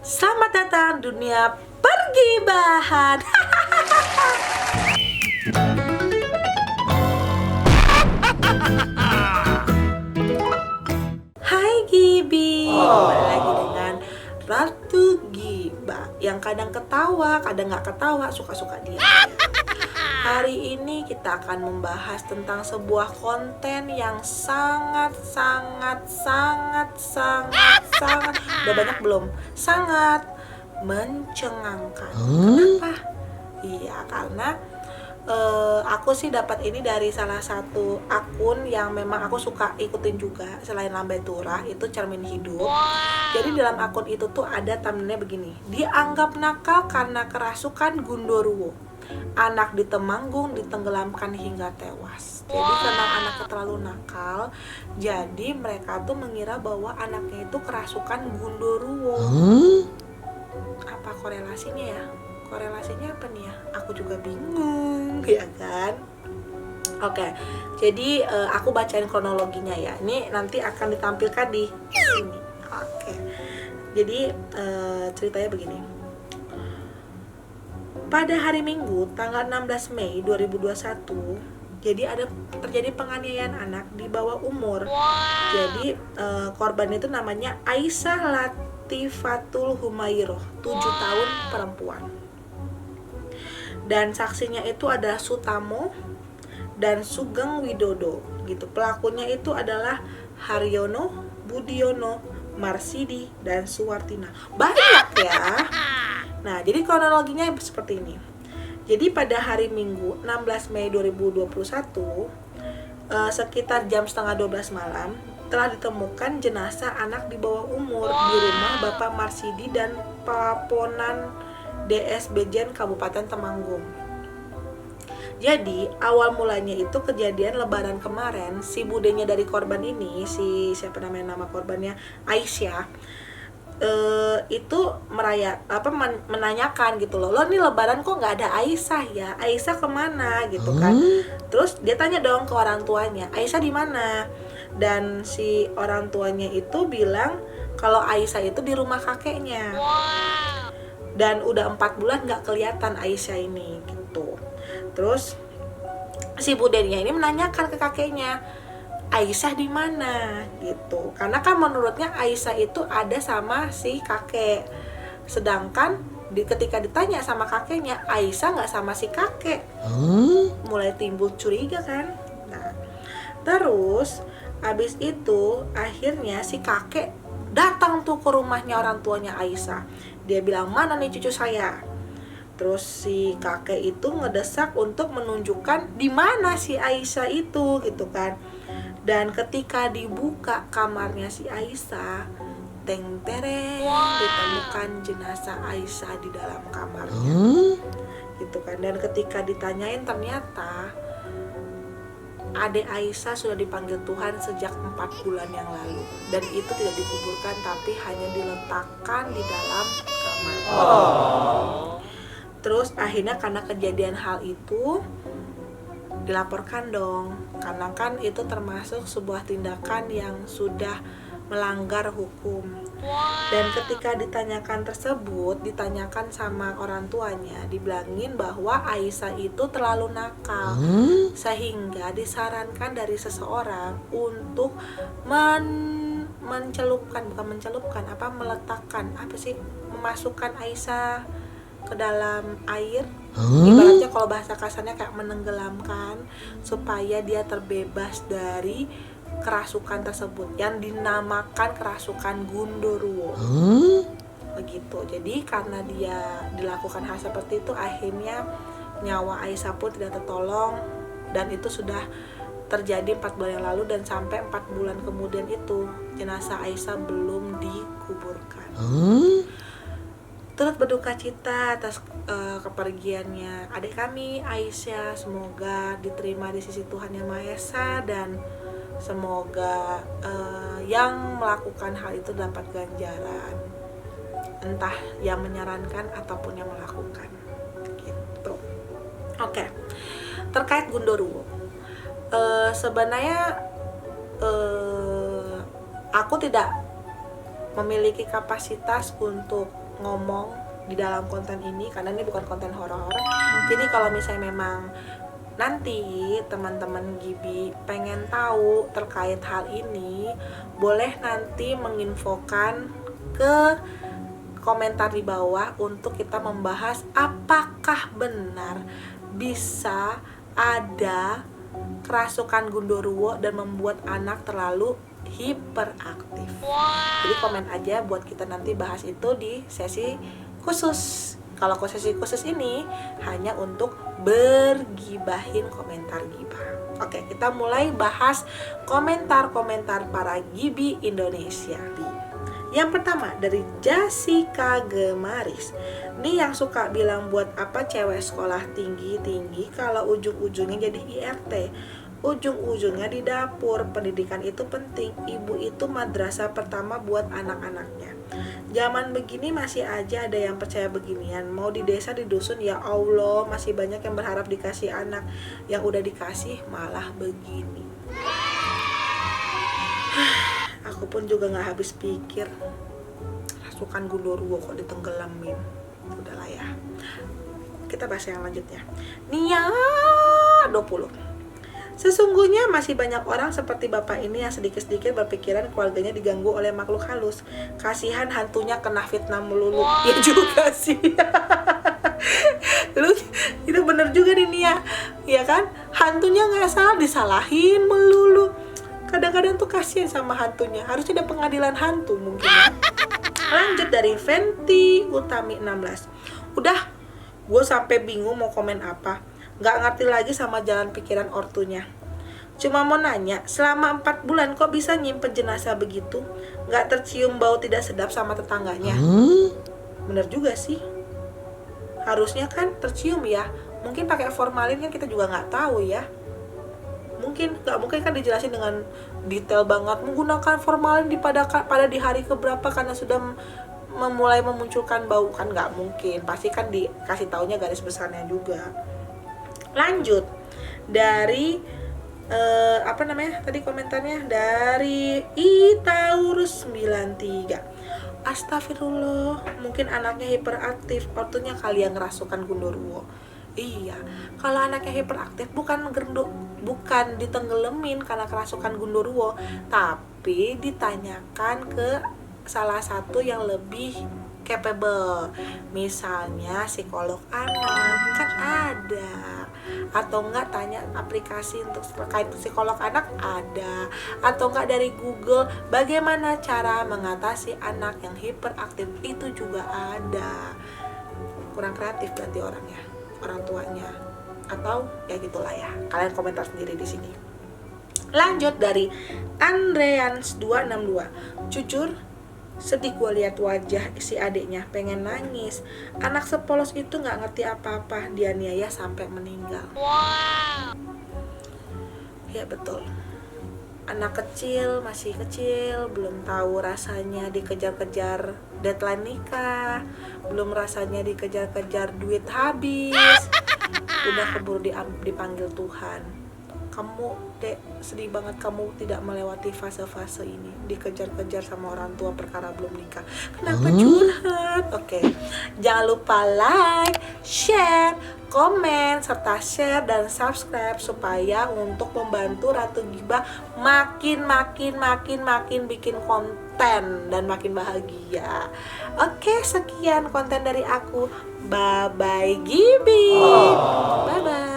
Selamat datang dunia pergibahan. Hai Gibi, kembali lagi dengan Ratu Giba yang kadang ketawa, kadang nggak ketawa, suka-suka dia. Hari ini kita akan membahas tentang sebuah konten yang sangat udah banyak belum? Sangat mencengangkan. Kenapa? Iya, karena aku sih dapat ini dari salah satu akun yang memang aku suka ikutin juga selain Lambe Turah, itu Cermin Hidup. Jadi dalam akun itu tuh ada thumbnailnya begini: dianggap nakal karena kerasukan Gundurwo, anak di Temanggung ditenggelamkan hingga tewas. Jadi karena anaknya terlalu nakal, jadi mereka tuh mengira bahwa anaknya itu kerasukan Gundurwo. Apa korelasinya ya? Korelasinya apa nih ya? Aku juga bingung, ya kan? Oke, jadi aku bacain kronologinya ya. Ini nanti akan ditampilkan di sini. Oke, jadi ceritanya begini. Pada hari Minggu, tanggal 16 Mei 2021, jadi terjadi penganiayaan anak di bawah umur. Jadi korban itu namanya Aisyah Latifatul Humayroh, 7 tahun, perempuan. Dan saksinya itu adalah Sutamo dan Sugeng Widodo gitu. Pelakunya itu adalah Haryono, Budiono, Marsidi, dan Suwartina. Banyak ya. Nah, jadi kronologinya seperti ini. Jadi pada hari Minggu 16 Mei 2021 sekitar jam setengah 12 malam telah ditemukan jenazah anak di bawah umur di rumah Bapak Marsidi dan Paponan DS Bejen Kabupaten Temanggung. Jadi awal mulanya itu kejadian lebaran kemarin, si budenya dari korban ini, si siapa namanya, nama korbannya Aisyah, itu menanyakan gitu loh, lo nih lebaran kok nggak ada Aisyah ya, Aisyah kemana gitu kan. Terus dia tanya dong ke orang tuanya, Aisyah di mana? Dan si orang tuanya itu bilang kalau Aisyah itu di rumah kakeknya. Dan udah 4 bulan nggak kelihatan Aisyah ini gitu. Terus si budenya ini menanyakan ke kakeknya, Aisyah di mana gitu, karena kan menurutnya Aisyah itu ada sama si kakek. Sedangkan ketika ditanya sama kakeknya, Aisyah nggak sama si kakek. Mulai timbul curiga kan. Nah, terus abis itu akhirnya si kakek datang tuh ke rumahnya orang tuanya Aisyah. Dia bilang, mana nih cucu saya? Terus si kakek itu ngedesak untuk menunjukkan di mana si Aisyah itu gitu kan. Dan ketika dibuka kamarnya si Aisyah, teng tereng, ditemukan jenazah Aisyah di dalam kamarnya. Gitu kan. Dan ketika ditanyain, ternyata adik Aisyah sudah dipanggil Tuhan sejak 4 bulan yang lalu. Dan itu tidak dikuburkan, tapi hanya diletakkan di dalam kamar. Terus akhirnya karena kejadian hal itu dilaporkan dong, karena kan itu termasuk sebuah tindakan yang sudah melanggar hukum. Dan ketika ditanyakan sama orang tuanya, dibilangin bahwa Aisyah itu terlalu nakal, sehingga disarankan dari seseorang untuk memasukkan Aisyah ke dalam air. Ibaratnya kalau bahasa kasarnya kayak menenggelamkan, supaya dia terbebas dari kerasukan tersebut yang dinamakan kerasukan Gundurwo. Begitu. Jadi karena dia dilakukan hal seperti itu, akhirnya nyawa Aisyah pun tidak tertolong. Dan itu sudah terjadi 4 bulan yang lalu, dan sampai 4 bulan kemudian itu jenazah Aisyah belum dikuburkan. Turut berduka cita atas kepergiannya adik kami Aisyah. Semoga diterima di sisi Tuhan Yang Maha Esa, dan semoga yang melakukan hal itu dapat ganjaran, entah yang menyarankan ataupun yang melakukan gitu. Oke. Terkait Gundurwo, sebenarnya aku tidak memiliki kapasitas untuk ngomong di dalam konten ini karena ini bukan konten horor. Jadi kalau misalnya memang nanti teman-teman Gibi pengen tahu terkait hal ini, boleh nanti menginfokan ke komentar di bawah untuk kita membahas apakah benar bisa ada kerasukan Gundurwo dan membuat anak terlalu hiperaktif. Jadi komen aja buat kita nanti bahas itu di sesi khusus. Kalau sesi khusus ini hanya untuk bergibahin komentar gibah. Oke, kita mulai bahas komentar-komentar para Gibi Indonesia. Yang pertama dari Jessica Gemaris. Ini yang suka bilang buat apa cewek sekolah tinggi-tinggi kalau ujung-ujungnya jadi IRT. Ujung-ujungnya di dapur. Pendidikan itu penting. Ibu itu madrasah pertama buat anak-anaknya. Zaman begini masih aja ada yang percaya beginian. Mau di desa, di dusun, ya Allah, masih banyak yang berharap dikasih anak. Yang udah dikasih malah begini. Aku pun juga gak habis pikir. Rasukan Gundurwo kok ditenggelamin. Udahlah ya. Kita bahas yang lanjutnya. Nia 20. Sesungguhnya masih banyak orang seperti bapak ini yang sedikit-sedikit berpikiran keluarganya diganggu oleh makhluk halus. Kasihan hantunya kena fitnah melulu. Ya juga sih. Lu itu bener juga nih Nia. Ya kan? Hantunya gak salah, disalahin melulu. Kadang-kadang tuh kasihan sama hantunya. Harusnya ada pengadilan hantu mungkin ya. Lanjut dari Fenty Utami 16. Udah, gue sampai bingung mau komen apa. Gak ngerti lagi sama jalan pikiran ortunya. Cuma mau nanya, selama 4 bulan kok bisa nyimpen jenazah begitu? Gak tercium bau tidak sedap sama tetangganya? Bener juga sih. Harusnya kan tercium ya. Mungkin pakai formalin kan kita juga gak tahu ya. Gak mungkin kan dijelasin dengan detail banget menggunakan formalin pada di hari keberapa karena sudah memulai memunculkan bau, kan gak mungkin. Pasti kan dikasih taunya garis besarnya juga. Lanjut dari tadi komentarnya dari Itaurus 93. Astagfirullah, mungkin anaknya hiperaktif, ortunya kali yang ngerasukan Gundurwo. Iya, kalau anaknya hiperaktif bukan ditenggelamin karena kerasukan Gundurwo, tapi ditanyakan ke salah satu yang lebih capable, misalnya psikolog anak kan ada, atau enggak tanya aplikasi untuk terkait psikolog anak ada, atau enggak dari Google bagaimana cara mengatasi anak yang hiperaktif itu juga ada. Kurang kreatif berarti orang tuanya, atau ya gitulah ya, kalian komentar sendiri di sini. Lanjut dari Andreans 262. Jujur sedih gue lihat wajah si adiknya, pengen nangis. Anak sepolos itu gak ngerti apa-apa, dia niaya sampai meninggal. Wow. Ya betul. Anak kecil, masih kecil, belum tahu rasanya dikejar-kejar deadline nikah, belum rasanya dikejar-kejar duit habis, udah keburu dipanggil Tuhan. Kamu dek, sedih banget kamu tidak melewati fase-fase ini, dikejar-kejar sama orang tua perkara belum nikah. Kenapa curhat? Oke. Jangan lupa like, share, komen, serta share dan subscribe supaya untuk membantu Ratu Gibah makin bikin konten dan makin bahagia. Oke, sekian konten dari aku. Bye bye Gibi. Bye bye.